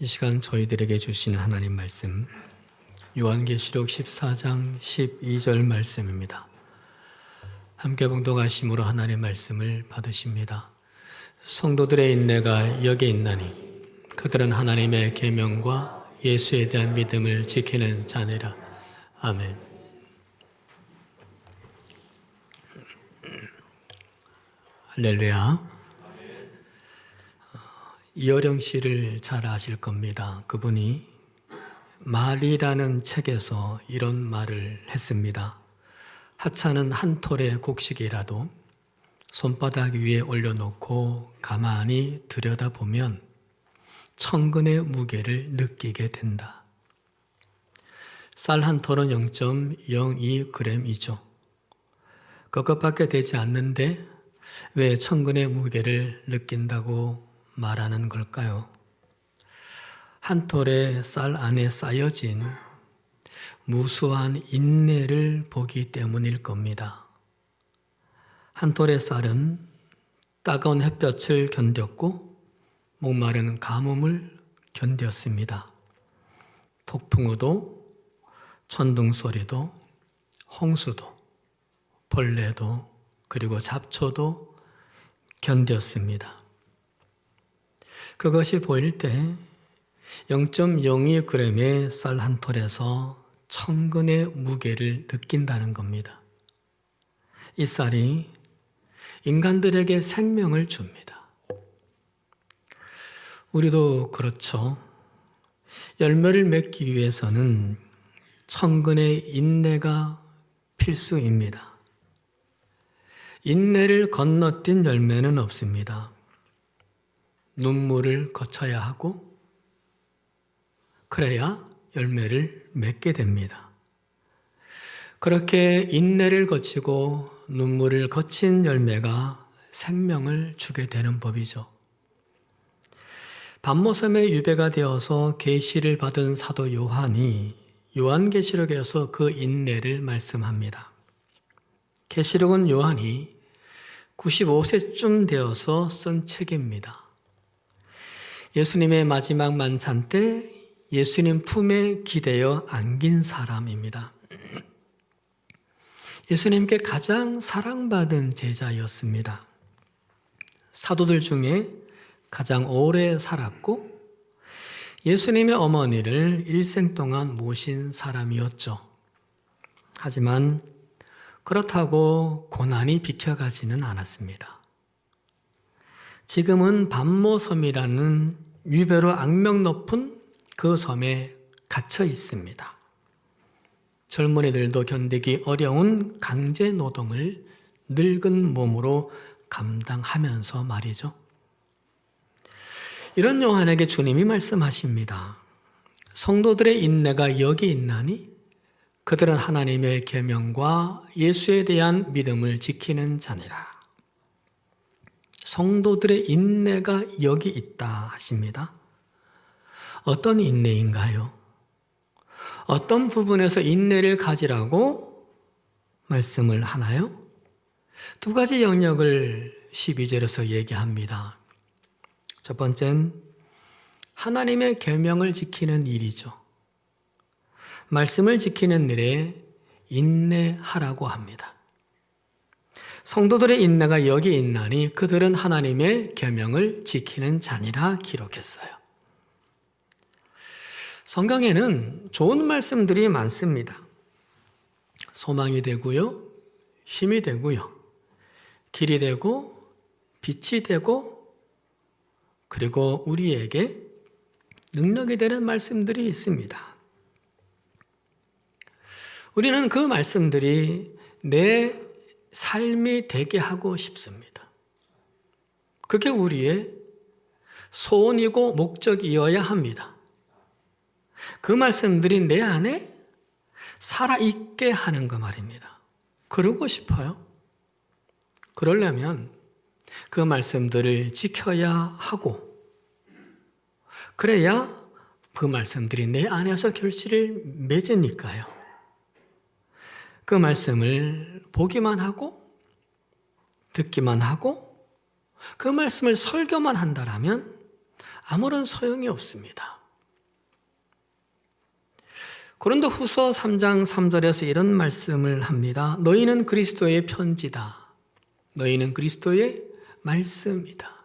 이 시간 저희들에게 주시는 하나님 말씀 요한계시록 14장 12절 말씀입니다. 함께 봉독하심으로 하나님의 말씀을 받으십니다. 성도들의 인내가 여기 있나니 그들은 하나님의 계명과 예수에 대한 믿음을 지키는 자니라. 아멘. 할렐루야. 이어령 씨를 잘 아실 겁니다. 그분이 말이라는 책에서 이런 말을 했습니다. 하찮은 한 톨의 곡식이라도 손바닥 위에 올려놓고 가만히 들여다보면 천근의 무게를 느끼게 된다. 쌀 한 톨은 0.02g이죠. 그것밖에 되지 않는데 왜 천근의 무게를 느낀다고 말하는 걸까요? 한 톨의 쌀 안에 쌓여진 무수한 인내를 보기 때문일 겁니다. 한 톨의 쌀은 따가운 햇볕을 견뎠고 목마른 가뭄을 견뎠습니다. 폭풍우도 천둥소리도 홍수도 벌레도 그리고 잡초도 견뎠습니다. 그것이 보일 때 0.02g의 쌀 한 톨에서 천근의 무게를 느낀다는 겁니다. 이 쌀이 인간들에게 생명을 줍니다. 우리도 그렇죠. 열매를 맺기 위해서는 천근의 인내가 필수입니다. 인내를 건너뛴 열매는 없습니다. 눈물을 거쳐야 하고 그래야 열매를 맺게 됩니다. 그렇게 인내를 거치고 눈물을 거친 열매가 생명을 주게 되는 법이죠. 반모섬에 유배가 되어서 계시를 받은 사도 요한이 요한계시록에서 그 인내를 말씀합니다. 계시록은 요한이 95세쯤 되어서 쓴 책입니다. 예수님의 마지막 만찬 때 예수님 품에 기대어 안긴 사람입니다. 예수님께 가장 사랑받은 제자였습니다. 사도들 중에 가장 오래 살았고 예수님의 어머니를 일생 동안 모신 사람이었죠. 하지만 그렇다고 고난이 비켜가지는 않았습니다. 지금은 반모섬이라는 유배로 악명 높은 그 섬에 갇혀 있습니다. 젊은이들도 견디기 어려운 강제 노동을 늙은 몸으로 감당하면서 말이죠. 이런 요한에게 주님이 말씀하십니다. 성도들의 인내가 여기 있나니 그들은 하나님의 계명과 예수에 대한 믿음을 지키는 자니라. 성도들의 인내가 여기 있다 하십니다. 어떤 인내인가요? 어떤 부분에서 인내를 가지라고 말씀을 하나요? 두 가지 영역을 12절에서 얘기합니다. 첫 번째는 하나님의 계명을 지키는 일이죠. 말씀을 지키는 일에 인내하라고 합니다. 성도들의 인내가 여기 있나니 그들은 하나님의 계명을 지키는 자니라 기록했어요. 성경에는 좋은 말씀들이 많습니다. 소망이 되고요, 힘이 되고요, 길이 되고, 빛이 되고, 그리고 우리에게 능력이 되는 말씀들이 있습니다. 우리는 그 말씀들이 내 삶이 되게 하고 싶습니다. 그게 우리의 소원이고 목적이어야 합니다. 그 말씀들이 내 안에 살아있게 하는 거 말입니다. 그러고 싶어요. 그러려면 그 말씀들을 지켜야 하고 그래야 그 말씀들이 내 안에서 결실을 맺으니까요. 그 말씀을 보기만 하고 듣기만 하고 그 말씀을 설교만 한다라면 아무런 소용이 없습니다. 고린도후서 3장 3절에서 이런 말씀을 합니다. 너희는 그리스도의 편지다. 너희는 그리스도의 말씀이다.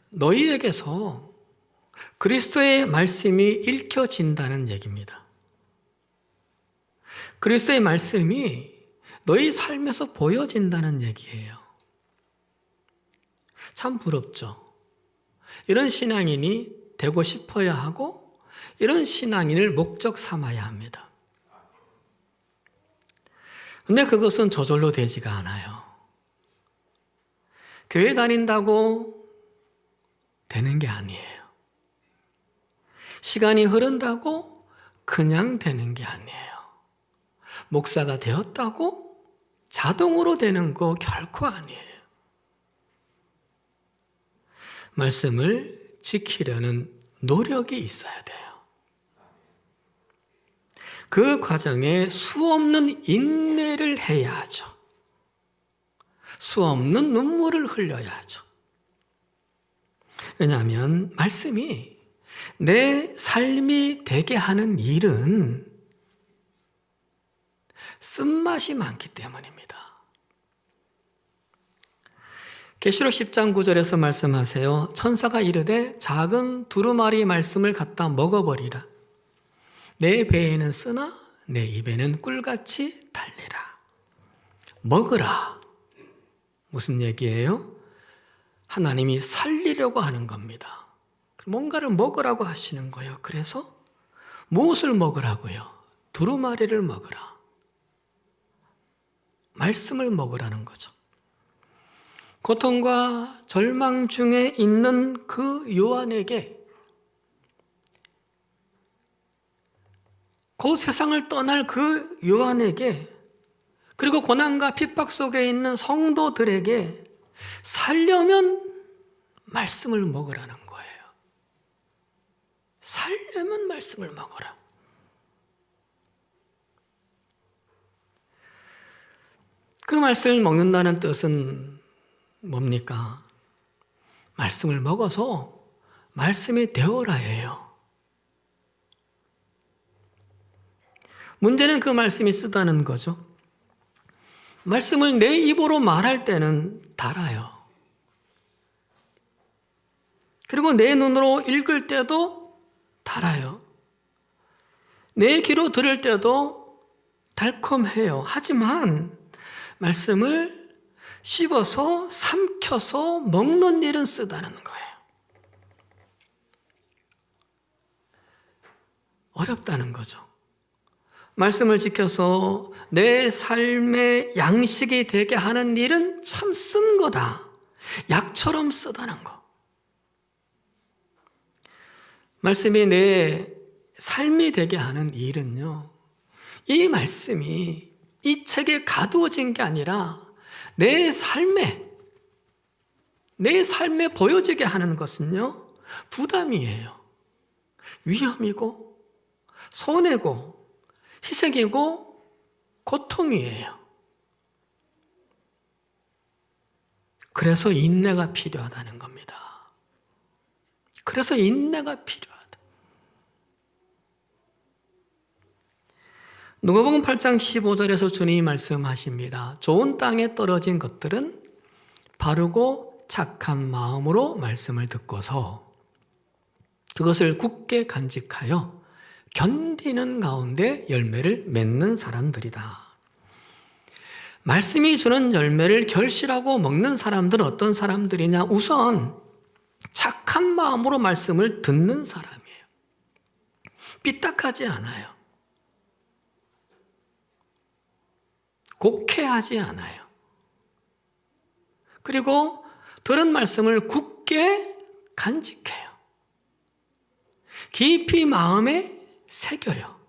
너희에게서 그리스도의 말씀이 읽혀진다는 얘기입니다. 그리스도의 말씀이 너희 삶에서 보여진다는 얘기예요. 참 부럽죠. 이런 신앙인이 되고 싶어야 하고 이런 신앙인을 목적 삼아야 합니다. 근데 그것은 저절로 되지가 않아요. 교회 다닌다고 되는 게 아니에요. 시간이 흐른다고 그냥 되는 게 아니에요. 목사가 되었다고 자동으로 되는 거 결코 아니에요. 말씀을 지키려는 노력이 있어야 돼요. 그 과정에 수없는 인내를 해야 하죠. 수없는 눈물을 흘려야 하죠. 왜냐하면 말씀이 내 삶이 되게 하는 일은 쓴맛이 많기 때문입니다. 계시록 10장 9절에서 말씀하세요. 천사가 이르되 작은 두루마리 말씀을 갖다 먹어버리라. 내 배에는 쓰나 내 입에는 꿀같이 달리라. 먹으라. 무슨 얘기예요? 하나님이 살리려고 하는 겁니다. 뭔가를 먹으라고 하시는 거예요. 그래서 무엇을 먹으라고요? 두루마리를 먹으라. 말씀을 먹으라는 거죠. 고통과 절망 중에 있는 그 요한에게 그 세상을 떠날 그 요한에게 그리고 고난과 핍박 속에 있는 성도들에게 살려면 말씀을 먹으라는 거예요. 살려면 말씀을 먹어라. 그 말씀을 먹는다는 뜻은 뭡니까? 말씀을 먹어서 말씀이 되어라예요. 문제는 그 말씀이 쓰다는 거죠. 말씀을 내 입으로 말할 때는 달아요. 그리고 내 눈으로 읽을 때도 달아요. 내 귀로 들을 때도 달콤해요. 하지만 말씀을 씹어서 삼켜서 먹는 일은 쓰다는 거예요. 어렵다는 거죠. 말씀을 지켜서 내 삶의 양식이 되게 하는 일은 참 쓴 거다. 약처럼 쓰다는 거. 말씀이 내 삶이 되게 하는 일은요. 이 말씀이 이 책에 가두어진 게 아니라 내 삶에 보여지게 하는 것은요. 부담이에요. 위험이고 손해고 희생이고 고통이에요. 그래서 인내가 필요하다는 겁니다. 그래서 인내가 필요하다. 누가복음 8장 15절에서 주님이 말씀하십니다. 좋은 땅에 떨어진 것들은 바르고 착한 마음으로 말씀을 듣고서 그것을 굳게 간직하여 견디는 가운데 열매를 맺는 사람들이다. 말씀이 주는 열매를 결실하고 먹는 사람들은 어떤 사람들이냐? 우선 착한 마음으로 말씀을 듣는 사람이에요. 삐딱하지 않아요. 곡해하지 않아요. 그리고 들은 말씀을 굳게 간직해요. 깊이 마음에 새겨요.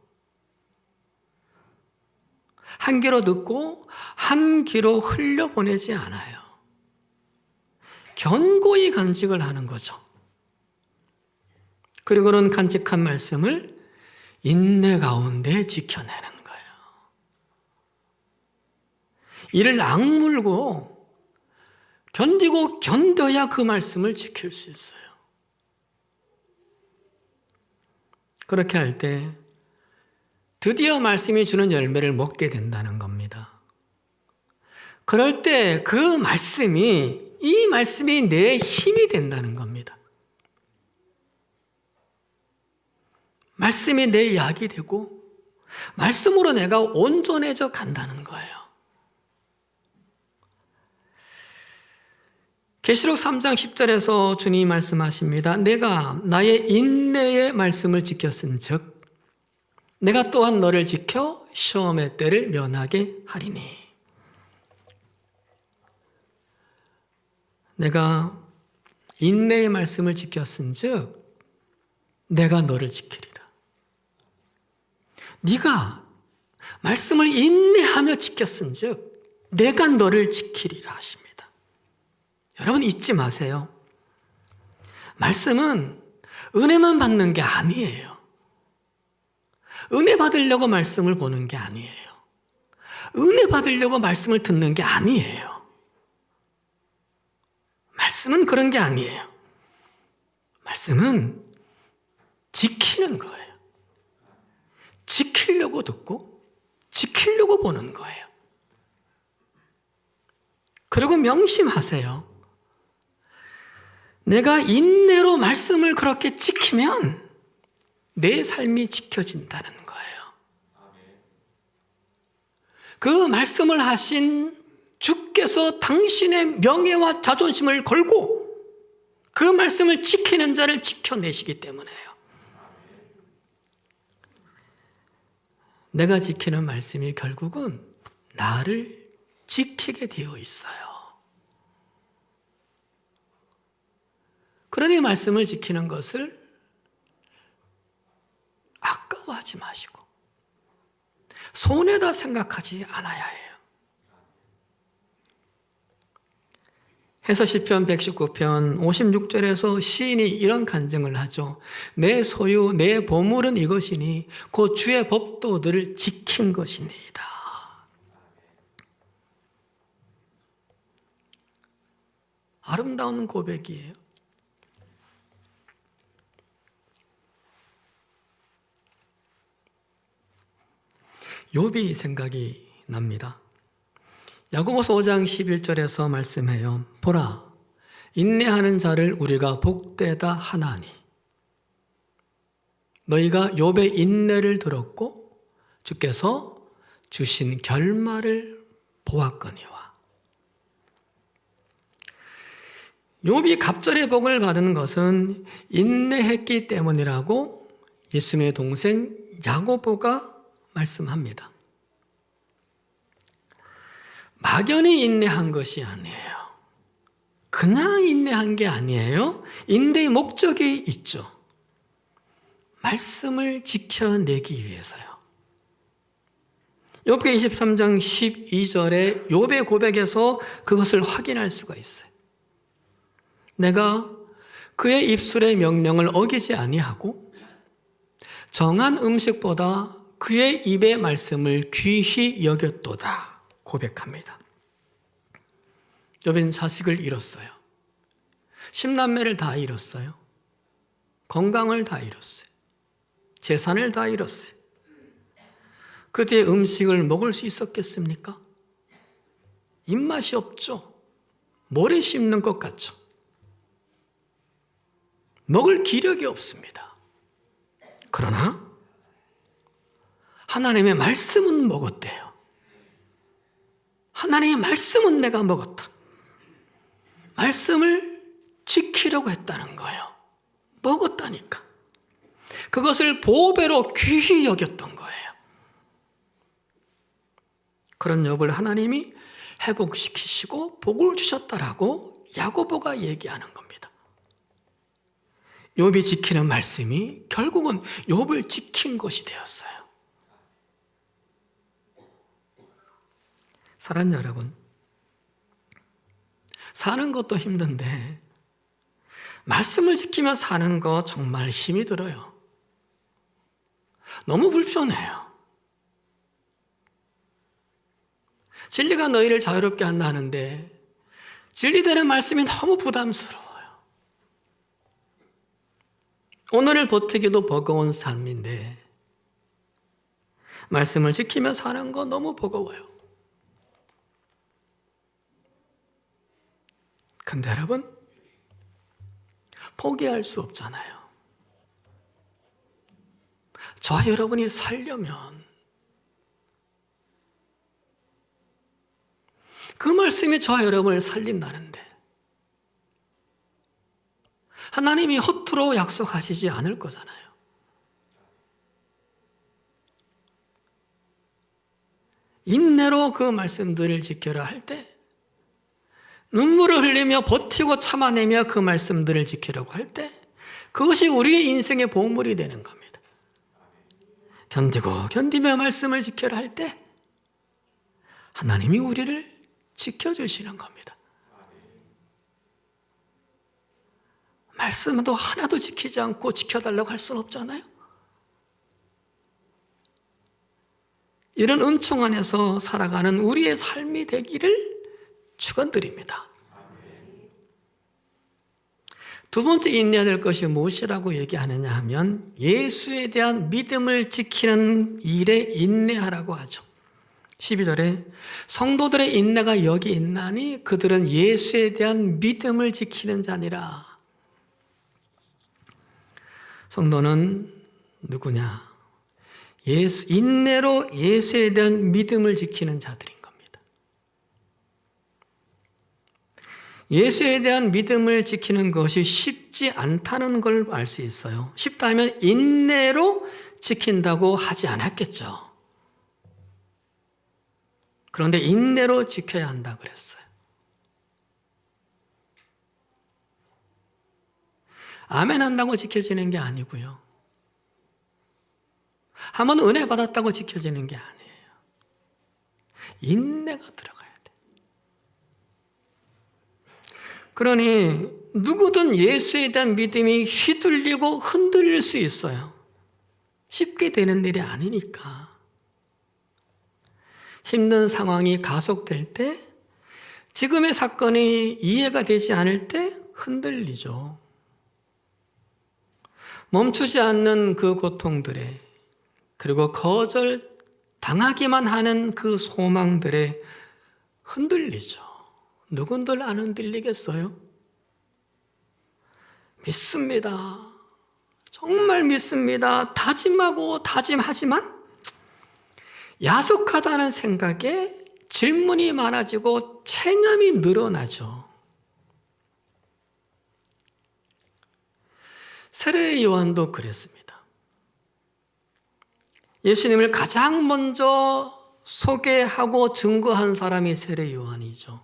한 귀로 듣고 한 귀로 흘려보내지 않아요. 견고히 간직을 하는 거죠. 그리고는 간직한 말씀을 인내 가운데 지켜내는 거예요. 이를 악물고 견디고 견뎌야 그 말씀을 지킬 수 있어요. 그렇게 할 때 드디어 말씀이 주는 열매를 먹게 된다는 겁니다. 그럴 때 이 말씀이 내 힘이 된다는 겁니다. 말씀이 내 약이 되고 말씀으로 내가 온전해져 간다는 거예요. 계시록 3장 10절에서 주님이 말씀하십니다. 내가 나의 인내의 말씀을 지켰은즉 내가 또한 너를 지켜 시험의 때를 면하게 하리니. 내가 인내의 말씀을 지켰은즉 내가 너를 지키리라. 네가 말씀을 인내하며 지켰은즉 내가 너를 지키리라 하십니다. 여러분 잊지 마세요. 말씀은 은혜만 받는 게 아니에요. 은혜 받으려고 말씀을 보는 게 아니에요. 은혜 받으려고 말씀을 듣는 게 아니에요. 말씀은 그런 게 아니에요. 말씀은 지키는 거예요. 지키려고 듣고 지키려고 보는 거예요. 그리고 명심하세요. 내가 인내로 말씀을 그렇게 지키면 내 삶이 지켜진다는 거예요. 그 말씀을 하신 주께서 당신의 명예와 자존심을 걸고 그 말씀을 지키는 자를 지켜내시기 때문에요. 내가 지키는 말씀이 결국은 나를 지키게 되어 있어요. 그러니 말씀을 지키는 것을 아까워하지 마시고 손해다 생각하지 않아야 해요. 해서 시편 119편 56절에서 시인이 이런 간증을 하죠. 내 소유 내 보물은 이것이니 곧 주의 법도 너를 지킨 것이니이다. 아름다운 고백이에요. 욥이 생각이 납니다. 야고보서 5장 11절에서 말씀해요. 보라, 인내하는 자를 우리가 복되다 하나니 너희가 욥의 인내를 들었고 주께서 주신 결말을 보았거니와. 욥이 갑절의 복을 받은 것은 인내했기 때문이라고 예수님의 동생 야고보가 말씀합니다. 막연히 인내한 것이 아니에요. 그냥 인내한 게 아니에요. 인내의 목적이 있죠. 말씀을 지켜내기 위해서요. 욥기 23장 12절에 욥의 고백에서 그것을 확인할 수가 있어요. 내가 그의 입술의 명령을 어기지 아니하고 정한 음식보다 그의 입의 말씀을 귀히 여겼도다 고백합니다. 욥은 자식을 잃었어요. 10남매를 다 잃었어요. 건강을 다 잃었어요. 재산을 다 잃었어요. 그 뒤에 음식을 먹을 수 있었겠습니까? 입맛이 없죠. 모래 씹는 것 같죠. 먹을 기력이 없습니다. 그러나 하나님의 말씀은 먹었대요. 하나님의 말씀은 내가 먹었다. 말씀을 지키려고 했다는 거예요. 먹었다니까. 그것을 보배로 귀히 여겼던 거예요. 그런 욥을 하나님이 회복시키시고 복을 주셨다라고 야고보가 얘기하는 겁니다. 욥이 지키는 말씀이 결국은 욥을 지킨 것이 되었어요. 사랑하는 여러분, 사는 것도 힘든데 말씀을 지키며 사는 거 정말 힘이 들어요. 너무 불편해요. 진리가 너희를 자유롭게 한다 하는데 진리되는 말씀이 너무 부담스러워요. 오늘을 버티기도 버거운 삶인데 말씀을 지키며 사는 거 너무 버거워요. 근데 여러분, 포기할 수 없잖아요. 저와 여러분이 살려면 그 말씀이 저와 여러분을 살린다는데 하나님이 허투루 약속하시지 않을 거잖아요. 인내로 그 말씀들을 지켜라 할 때, 눈물을 흘리며 버티고 참아내며 그 말씀들을 지키려고 할 때, 그것이 우리의 인생의 보물이 되는 겁니다. 견디고 견디며 말씀을 지켜라 할 때, 하나님이 우리를 지켜주시는 겁니다. 말씀도 하나도 지키지 않고 지켜달라고 할 수는 없잖아요. 이런 은총 안에서 살아가는 우리의 삶이 되기를 축원드립니다. 두 번째 인내해야 될 것이 무엇이라고 얘기하느냐 하면 예수에 대한 믿음을 지키는 일에 인내하라고 하죠. 12절에 성도들의 인내가 여기 있나니 그들은 예수에 대한 믿음을 지키는 자니라. 성도는 누구냐? 인내로 예수에 대한 믿음을 지키는 자들인 겁니다. 예수에 대한 믿음을 지키는 것이 쉽지 않다는 걸 알 수 있어요. 쉽다면 인내로 지킨다고 하지 않았겠죠. 그런데 인내로 지켜야 한다 그랬어요. 아멘 한다고 지켜지는 게 아니고요. 한번 은혜 받았다고 지켜지는 게 아니에요. 인내가 들어가야 돼. 그러니 누구든 예수에 대한 믿음이 휘둘리고 흔들릴 수 있어요. 쉽게 되는 일이 아니니까. 힘든 상황이 가속될 때, 지금의 사건이 이해가 되지 않을 때 흔들리죠. 멈추지 않는 그 고통들에, 그리고 거절 당하기만 하는 그 소망들에 흔들리죠. 누군들 안 흔들리겠어요? 믿습니다. 정말 믿습니다. 다짐하고 다짐하지만 야속하다는 생각에 질문이 많아지고 체념이 늘어나죠. 세례 요한도 그랬습니다. 예수님을 가장 먼저 소개하고 증거한 사람이 세례 요한이죠.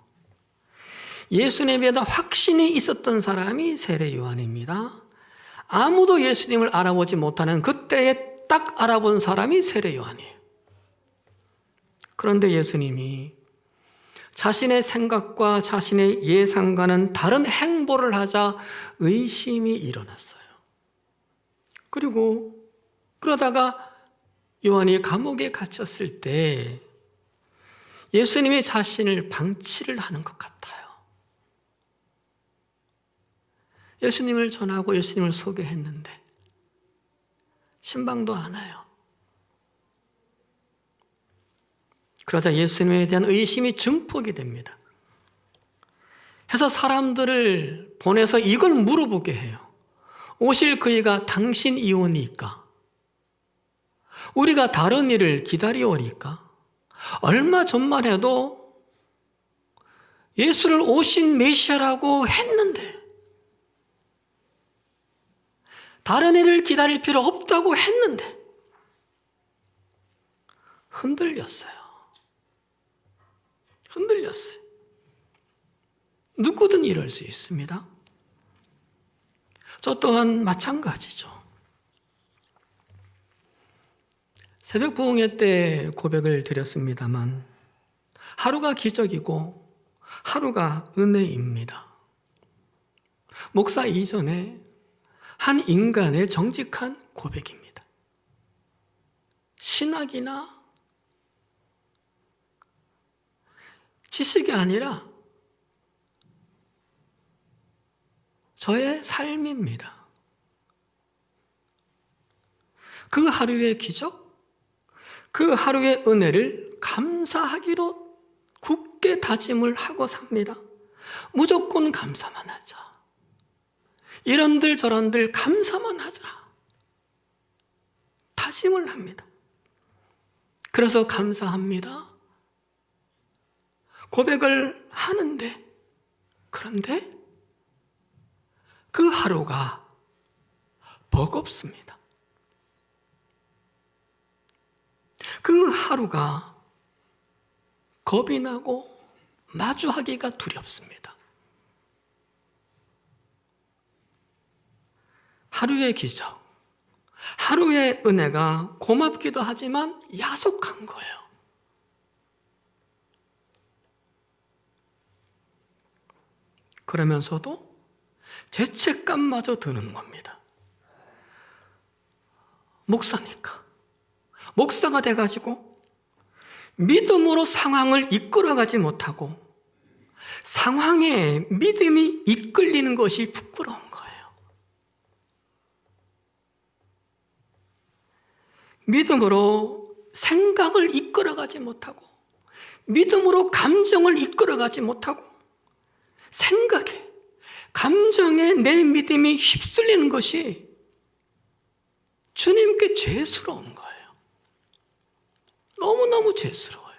예수님에 대한 확신이 있었던 사람이 세례 요한입니다. 아무도 예수님을 알아보지 못하는 그때에 딱 알아본 사람이 세례 요한이에요. 그런데 예수님이 자신의 생각과 자신의 예상과는 다른 행보를 하자 의심이 일어났어요. 그러다가 요한이 감옥에 갇혔을 때 예수님이 자신을 방치를 하는 것 같아요. 예수님을 전하고 예수님을 소개했는데 신방도 안 와요. 그러자 예수님에 대한 의심이 증폭이 됩니다. 해서 사람들을 보내서 이걸 물어보게 해요. 오실 그이가 당신이오니까? 우리가 다른 일을 기다려오니까? 얼마 전만 해도 예수를 오신 메시아라고 했는데 다른 일을 기다릴 필요 없다고 했는데 흔들렸어요. 누구든 이럴 수 있습니다. 저 또한 마찬가지죠. 새벽 부흥회 때 고백을 드렸습니다만 하루가 기적이고 하루가 은혜입니다. 목사 이전에 한 인간의 정직한 고백입니다. 신학이나 지식이 아니라 저의 삶입니다. 그 하루의 기적, 그 하루의 은혜를 감사하기로 굳게 다짐을 하고 삽니다. 무조건 감사만 하자. 이런들 저런들 감사만 하자. 다짐을 합니다. 그래서 감사합니다. 고백을 하는데, 그런데 그 하루가 버겁습니다. 그 하루가 겁이 나고 마주하기가 두렵습니다. 하루의 기적, 하루의 은혜가 고맙기도 하지만 야속한 거예요. 그러면서도 죄책감마저 드는 겁니다. 목사니까. 목사가 돼가지고 믿음으로 상황을 이끌어가지 못하고 상황에 믿음이 이끌리는 것이 부끄러운 거예요. 믿음으로 생각을 이끌어가지 못하고 믿음으로 감정을 이끌어가지 못하고 생각에, 감정에 내 믿음이 휩쓸리는 것이 주님께 죄스러운 거예요. 너무너무 죄스러워요.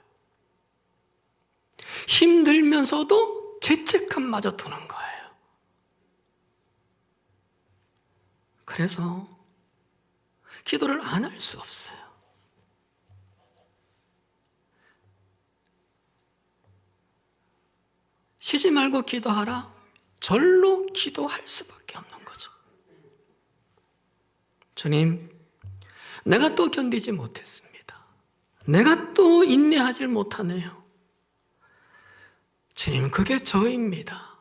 힘들면서도 죄책감마저 드는 거예요. 그래서 기도를 안 할 수 없어요. 쉬지 말고 기도하라. 절로 기도할 수밖에 없는 거죠. 주님, 내가 또 견디지 못했습니다. 내가 또 인내하지 못하네요. 주님, 그게 저입니다.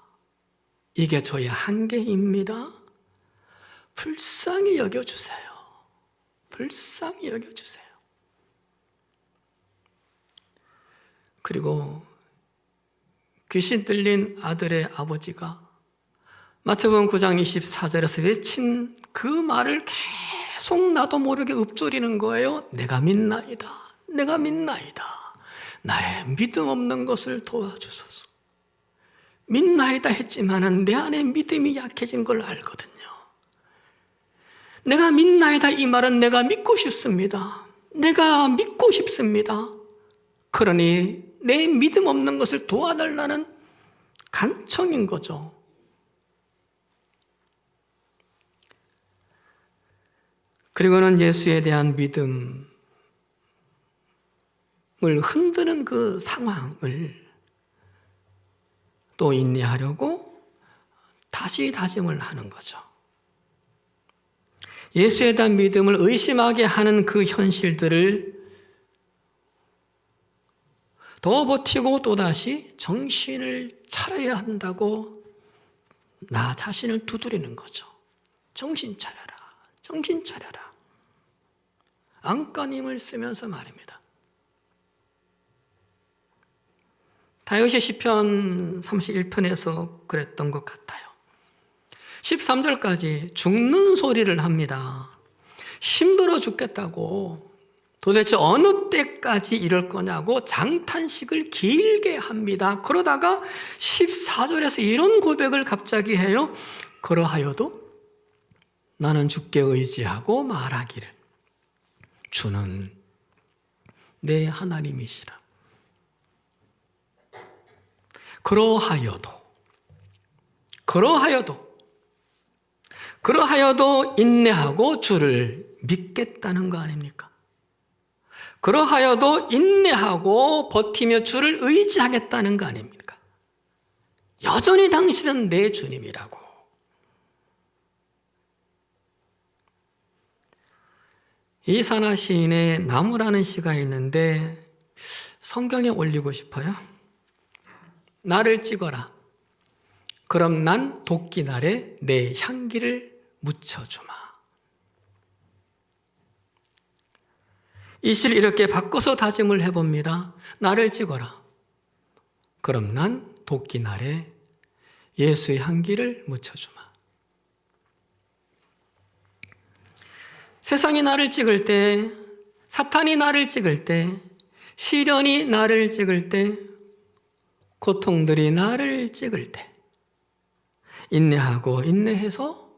이게 저의 한계입니다. 불쌍히 여겨주세요. 불쌍히 여겨주세요. 그리고 귀신 들린 아들의 아버지가 마태복음 9장 24절에서 외친 그 말을 계속 나도 모르게 읊조리는 거예요. 내가 믿나이다. 내가 믿나이다. 나의 믿음 없는 것을 도와주소서. 믿나이다 했지만은 내 안에 믿음이 약해진 걸 알거든요. 내가 믿나이다 이 말은 내가 믿고 싶습니다. 내가 믿고 싶습니다. 그러니 내 믿음 없는 것을 도와달라는 간청인 거죠. 그리고는 예수에 대한 믿음을 흔드는 그 상황을 또 인내하려고 다시 다짐을 하는 거죠. 예수에 대한 믿음을 의심하게 하는 그 현실들을 더 버티고 또다시 정신을 차려야 한다고 나 자신을 두드리는 거죠. 정신 차려라. 정신 차려라. 안간힘을 쓰면서 말입니다. 다윗이 시편 31편에서 그랬던 것 같아요. 13절까지 죽는 소리를 합니다. 힘들어 죽겠다고 도대체 어느 때까지 이럴 거냐고 장탄식을 길게 합니다. 그러다가 14절에서 이런 고백을 갑자기 해요. 그러하여도 나는 주께 의지하고 말하기를 주는 내 하나님이시라. 그러하여도 인내하고 주를 믿겠다는 거 아닙니까? 그러하여도 인내하고 버티며 주를 의지하겠다는 거 아닙니까? 여전히 당신은 내 주님이라고. 이사나 시인의 나무라는 시가 있는데 성경에 올리고 싶어요. 나를 찍어라. 그럼 난 도끼날에 내 향기를 묻혀주마. 이 시를 이렇게 바꿔서 다짐을 해봅니다. 나를 찍어라. 그럼 난 도끼날에 예수의 향기를 묻혀주마. 세상이 나를 찍을 때 사탄이 나를 찍을 때, 시련이 나를 찍을 때, 고통들이 나를 찍을 때 인내하고 인내해서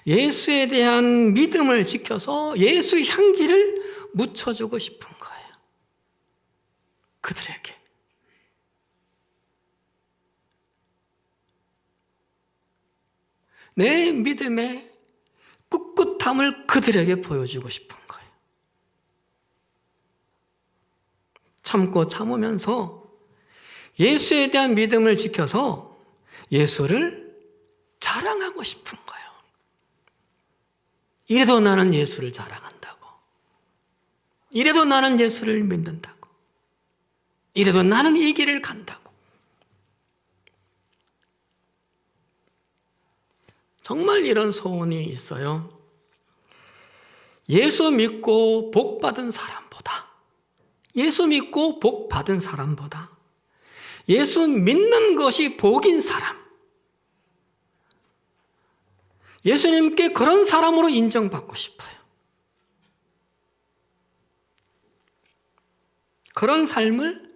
예수에 대한 믿음을 지켜서 예수 향기를 묻혀주고 싶은 거예요. 그들에게. 내 믿음의 꿋꿋함을 그들에게 보여주고 싶은 거예요. 참고 참으면서 예수에 대한 믿음을 지켜서 예수를 자랑하고 싶은 거예요. 이래도 나는 예수를 자랑한다고. 이래도 나는 예수를 믿는다고. 이래도 나는 이 길을 간다고. 정말 이런 소원이 있어요. 예수 믿고 복 받은 사람보다, 예수 믿고 복 받은 사람보다 예수 믿는 것이 복인 사람, 예수님께 그런 사람으로 인정받고 싶어요. 그런 삶을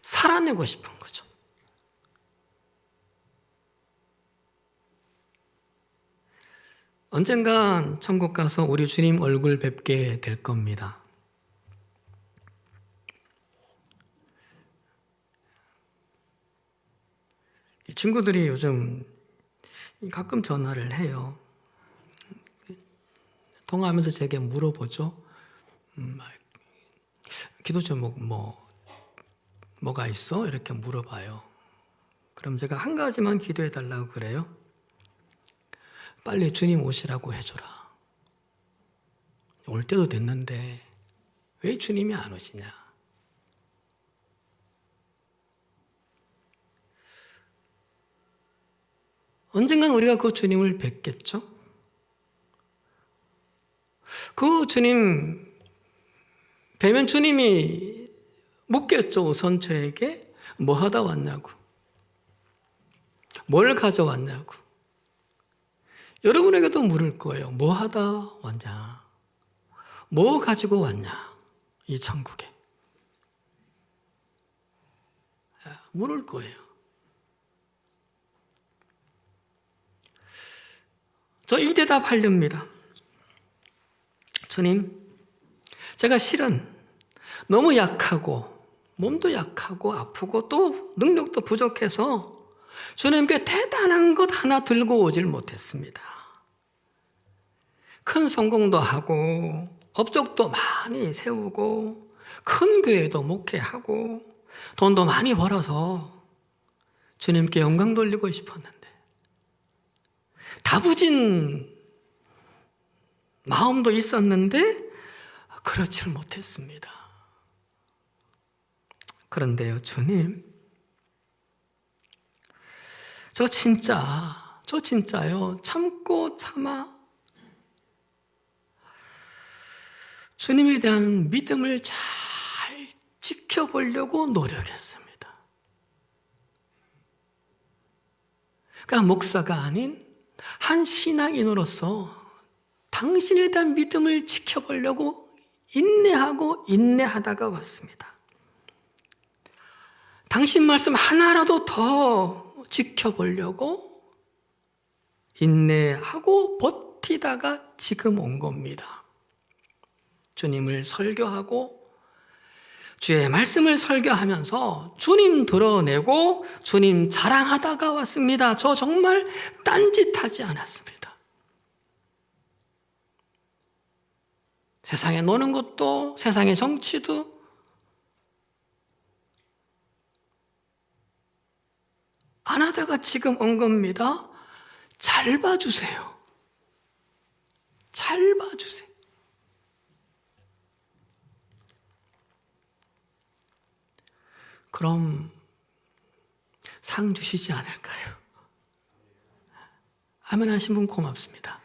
살아내고 싶은 거죠. 언젠간 천국 가서 우리 주님 얼굴 뵙게 될 겁니다. 친구들이 요즘 가끔 전화를 해요. 통화하면서 제게 물어보죠. 기도 제목 뭐가 있어? 이렇게 물어봐요. 그럼 제가 한 가지만 기도해 달라고 그래요. 빨리 주님 오시라고 해줘라. 올 때도 됐는데 왜 주님이 안 오시냐? 언젠간 우리가 그 주님을 뵙겠죠? 그 주님 뵈면 주님이 묻겠죠. 우선 저에게 뭐 하다 왔냐고, 뭘 가져왔냐고. 여러분에게도 물을 거예요. 뭐 하다 왔냐? 뭐 가지고 왔냐? 이 천국에. 물을 거예요. 저 이 대답하렵니다. 주님, 제가 실은 너무 약하고 몸도 약하고 아프고 또 능력도 부족해서 주님께 대단한 것 하나 들고 오질 못했습니다. 큰 성공도 하고 업적도 많이 세우고 큰 교회도 목회하고 돈도 많이 벌어서 주님께 영광 돌리고 싶었는데 다부진 마음도 있었는데 그렇지 못했습니다. 그런데요, 주님, 저 진짜요, 참고 참아 주님에 대한 믿음을 잘 지켜보려고 노력했습니다. 그러니까 목사가 아닌 한 신앙인으로서 당신에 대한 믿음을 지켜보려고 인내하고 인내하다가 왔습니다. 당신 말씀 하나라도 더 지켜보려고 인내하고 버티다가 지금 온 겁니다. 주님을 설교하고 주의 말씀을 설교하면서 주님 드러내고 주님 자랑하다가 왔습니다. 저 정말 딴짓하지 않았습니다. 세상에 노는 것도 세상의 정치도 안 하다가 지금 온 겁니다. 잘 봐주세요. 잘 봐주세요. 그럼 상 주시지 않을까요? 아멘 하신 분 고맙습니다.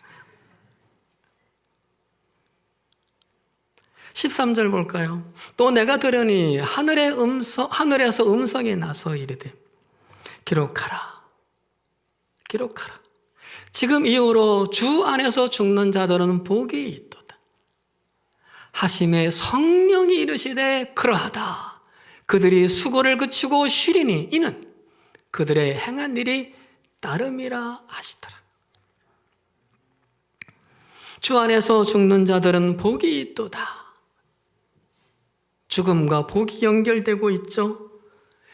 13절 볼까요? 또 내가 들으니 하늘에서 음성이 나서 이르되 기록하라. 기록하라. 지금 이후로 주 안에서 죽는 자들은 복이 있도다. 하심에 성령이 이르시되 그러하다. 그들이 수고를 그치고 쉬리니 이는 그들의 행한 일이 따름이라 하시더라. 주 안에서 죽는 자들은 복이 있도다. 죽음과 복이 연결되고 있죠.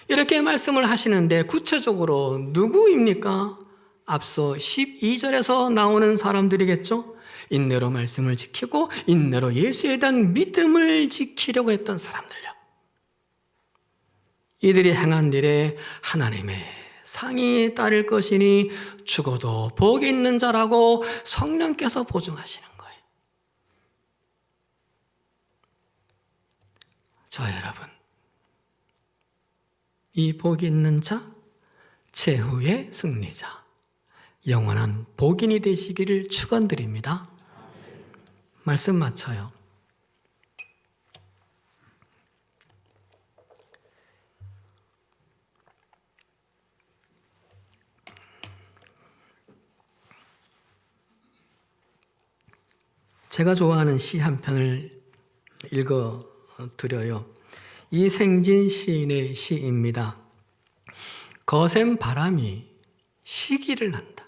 이렇게 말씀을 하시는데 구체적으로 누구입니까? 앞서 12절에서 나오는 사람들이겠죠. 인내로 말씀을 지키고 인내로 예수에 대한 믿음을 지키려고 했던 사람들요. 이들이 행한 일에 하나님의 상이 따를 것이니 죽어도 복이 있는 자라고 성령께서 보증하시는 거예요. 자, 여러분, 이 복이 있는 자, 최후의 승리자, 영원한 복인이 되시기를 축원드립니다. 말씀 마쳐요. 제가 좋아하는 시 한 편을 읽어드려요. 이생진 시인의 시입니다. 거센 바람이 시기를 한다.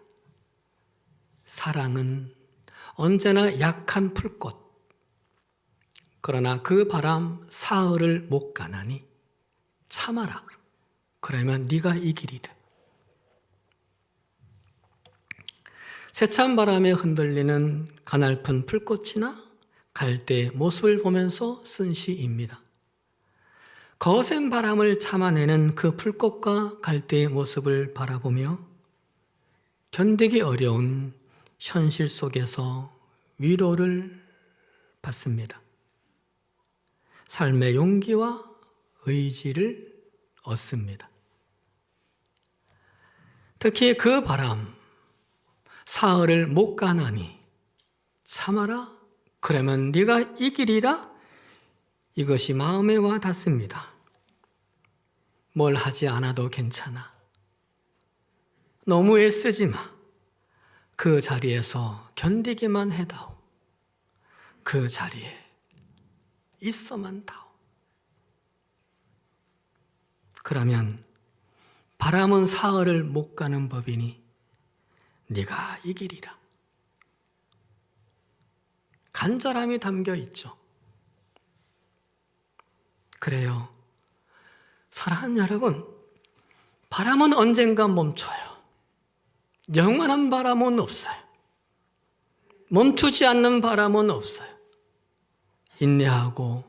사랑은 언제나 약한 풀꽃. 그러나 그 바람 사흘을 못 가나니 참아라. 그러면 네가 이기리라. 세찬 바람에 흔들리는 가냘픈 풀꽃이나 갈대의 모습을 보면서 쓴 시입니다. 거센 바람을 참아내는 그 풀꽃과 갈대의 모습을 바라보며 견디기 어려운 현실 속에서 위로를 받습니다. 삶의 용기와 의지를 얻습니다. 특히 그 바람, 사흘을 못 가나니 참아라. 그러면 네가 이기리라. 이것이 마음에 와 닿습니다. 뭘 하지 않아도 괜찮아. 너무 애쓰지 마. 그 자리에서 견디기만 해다오. 그 자리에 있어만 다오. 그러면 바람은 사흘을 못 가는 법이니 네가 이기리라. 간절함이 담겨 있죠. 그래요. 사랑하는 여러분, 바람은 언젠가 멈춰요. 영원한 바람은 없어요. 멈추지 않는 바람은 없어요. 인내하고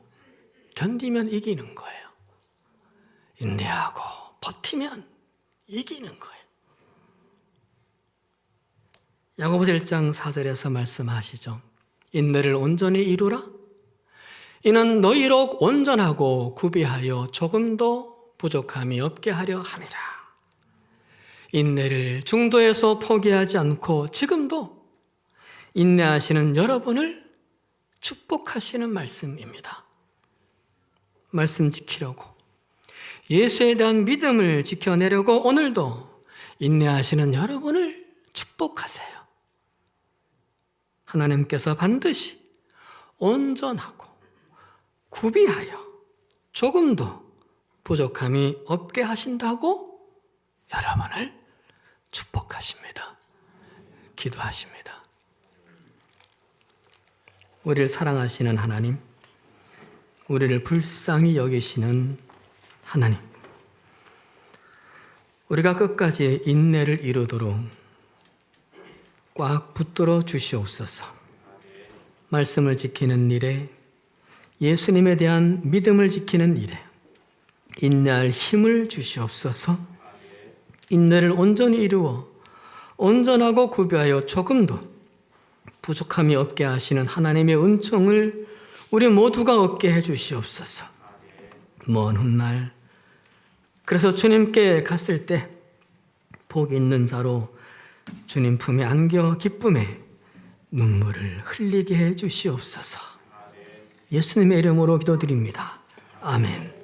견디면 이기는 거예요. 인내하고 버티면 이기는 거예요. 야고보서 1장 4절에서 말씀하시죠. 인내를 온전히 이루라. 이는 너희로 온전하고 구비하여 조금도 부족함이 없게 하려 함이라. 인내를 중도에서 포기하지 않고 지금도 인내하시는 여러분을 축복하시는 말씀입니다. 말씀 지키려고, 예수에 대한 믿음을 지켜내려고 오늘도 인내하시는 여러분을 축복하세요. 하나님께서 반드시 온전하고 구비하여 조금도 부족함이 없게 하신다고 여러분을 축복하십니다. 기도하십니다. 우리를 사랑하시는 하나님, 우리를 불쌍히 여기시는 하나님, 우리가 끝까지 인내를 이루도록 꽉 붙들어 주시옵소서. 말씀을 지키는 일에, 예수님에 대한 믿음을 지키는 일에 인내할 힘을 주시옵소서. 인내를 온전히 이루어 온전하고 구비하여 조금도 부족함이 없게 하시는 하나님의 은총을 우리 모두가 얻게 해 주시옵소서. 먼 훗날 그래서 주님께 갔을 때 복 있는 자로 주님 품에 안겨 기쁨에 눈물을 흘리게 해 주시옵소서. 예수님의 이름으로 기도드립니다. 아멘.